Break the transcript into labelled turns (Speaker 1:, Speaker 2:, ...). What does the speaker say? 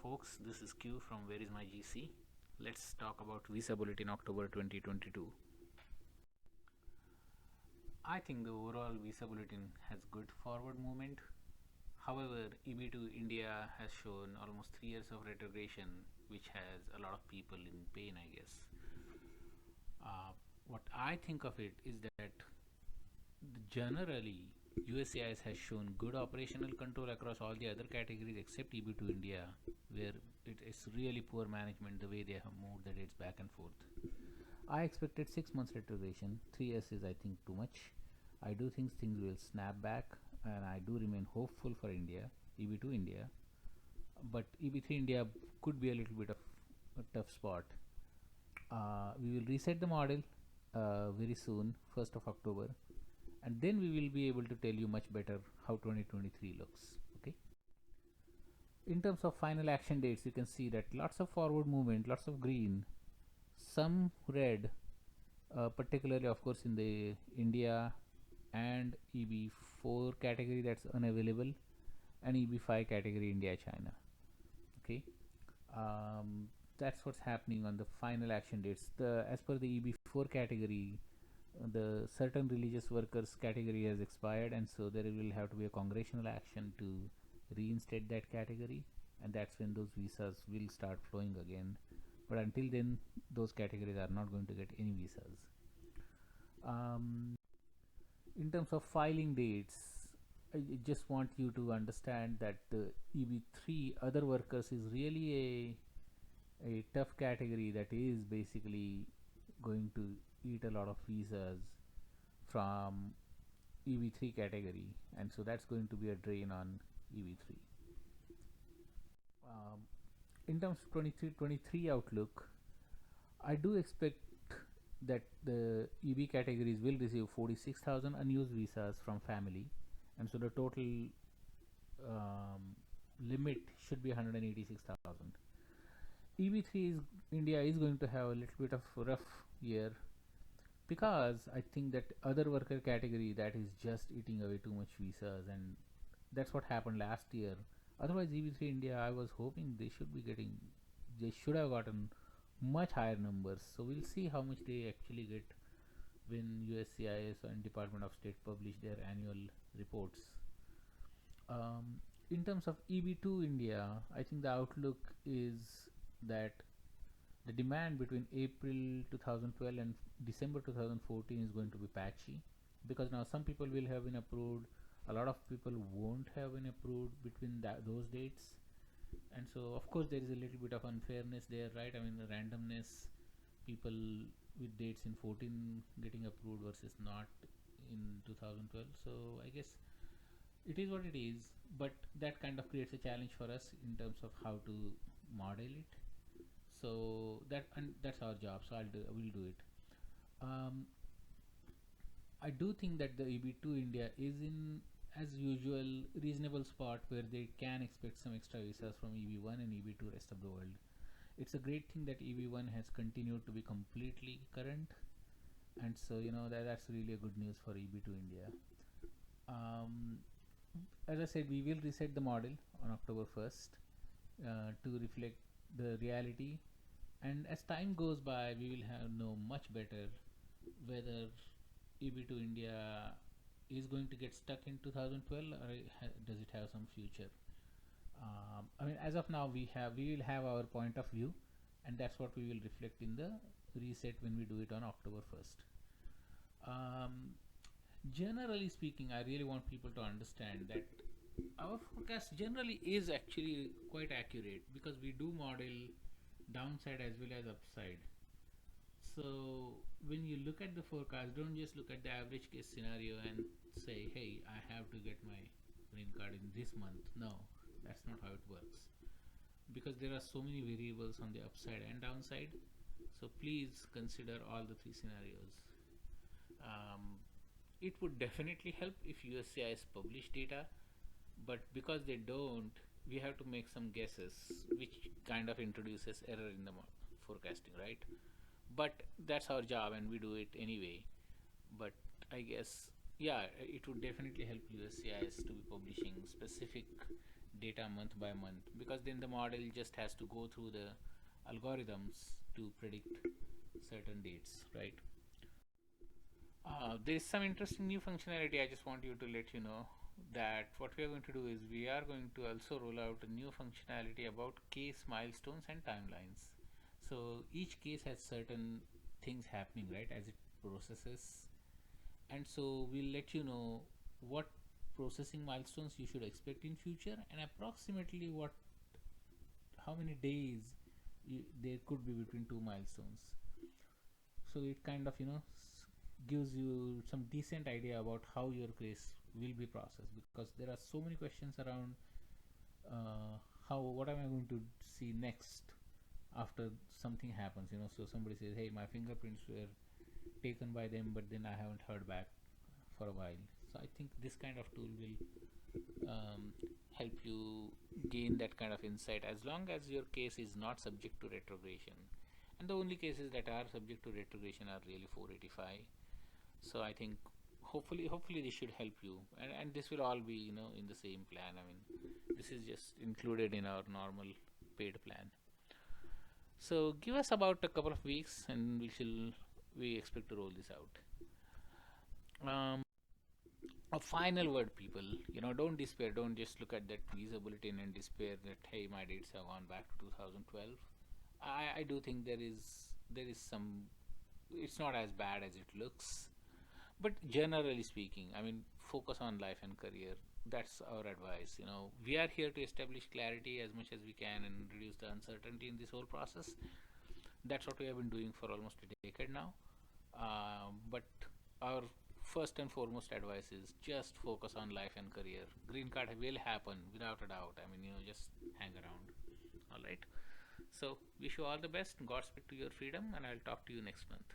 Speaker 1: folks, this is Q from WhereismyGC. Let's talk about Visa Bulletin October 2022. I think the overall Visa Bulletin has good forward movement. However, EB2 India has shown almost 3 years of retrogression, which has a lot of people in pain, I guess. What I think of it is that generally USCIS has shown good operational control across all the other categories except EB2 India, where it is really poor management the way they have moved the dates back and forth. I expected 6 months retrogression. 3 years is, I think, too much. I do think things will snap back, and I do remain hopeful for India, EB2 India. But EB3 India could be a little bit of a tough spot. We will reset the model very soon, 1st of October, and then we will be able to tell you much better how 2023 looks. Okay. In terms of final action dates, you can see that lots of forward movement, lots of green, some red, particularly of course in the India and EB4 category that's unavailable, and EB5 category India China. Okay. That's what's happening on the final action dates. As per the EB4 category, the certain religious workers category has expired, and so there will have to be a congressional action to reinstate that category, and that's when those visas will start flowing again. But until then, those categories are not going to get any visas. In terms of filing dates, I just want you to understand that the EB3 other workers is really a tough category that is basically going to eat a lot of visas from EB3 category, and so that's going to be a drain on EB3. In terms of 23 outlook, I do expect that the EB categories will receive 46,000 unused visas from family, and so the total limit should be 186,000. EB3 is India is going to have a little bit of rough year, because I think that other worker category that is just eating away too much visas, and that's what happened last year. Otherwise, EB3 India, I was hoping they should have gotten much higher numbers. So we'll see how much they actually get when USCIS and Department of State publish their annual reports. In terms of EB2 India, I think the outlook is that the demand between April 2012 and December 2014 is going to be patchy, because now some people will have been approved, a lot of people won't have been approved between those dates, and so of course there is a little bit of unfairness there, right? I mean, the randomness, people with dates in 14 getting approved versus not in 2012. So I guess it is what it is, but that kind of creates a challenge for us in terms of how to model it. So that's our job, so we'll do it. I do think that the EB2 India is in, as usual, reasonable spot where they can expect some extra visas from EB1 and EB2 rest of the world. It's a great thing that EB1 has continued to be completely current, and so that's really a good news for EB2 India. As I said, we will reset the model on October 1st to reflect the reality, and as time goes by we will know much better whether EB2 India is going to get stuck in 2012 or does it have some future. I mean, as of now we will have our point of view, and that's what we will reflect in the reset when we do it on October 1st. Generally speaking, I really want people to understand that our forecast generally is actually quite accurate, because we do model downside as well as upside. So when you look at the forecast, don't just look at the average case scenario and say, hey, I have to get my green card in this month. No, that's not how it works, because there are so many variables on the upside and downside. So please consider all the 3 scenarios. It would definitely help if USCIS publish data, but because they don't, we have to make some guesses, which kind of introduces error in the forecasting, right? But that's our job and we do it anyway. But I guess, yeah, it would definitely help USCIS to be publishing specific data month by month, because then the model just has to go through the algorithms to predict certain dates, right? There is some interesting new functionality. I just want you to let you know that what we are going to do is we are going to also roll out a new functionality about case milestones and timelines. So each case has certain things happening, right, as it processes, and so we'll let you know what processing milestones you should expect in future, and approximately what, how many days there could be between two milestones. So it kind of gives you some decent idea about how your case will be processed, because there are so many questions around how, what am I going to see next after something happens, so somebody says, hey, my fingerprints were taken by them, but then I haven't heard back for a while. So I think this kind of tool will help you gain that kind of insight, as long as your case is not subject to retrogression. And the only cases that are subject to retrogression are really 485. So I think hopefully this should help you, and this will all be in the same plan. I mean, this is just included in our normal paid plan. So give us about a couple of weeks and we expect to roll this out. A final word, people, don't despair. Don't just look at that Visa Bulletin and despair that, hey, my dates have gone back to 2012. I do think there is some, it's not as bad as it looks, but generally speaking, I mean, focus on life and career. That's our advice. We are here to establish clarity as much as we can and reduce the uncertainty in this whole process. That's what we have been doing for almost a decade now. But our first and foremost advice is just focus on life and career. Green card will happen without a doubt. I mean, just hang around. All right. So wish you all the best. Godspeed to your freedom, and I'll talk to you next month.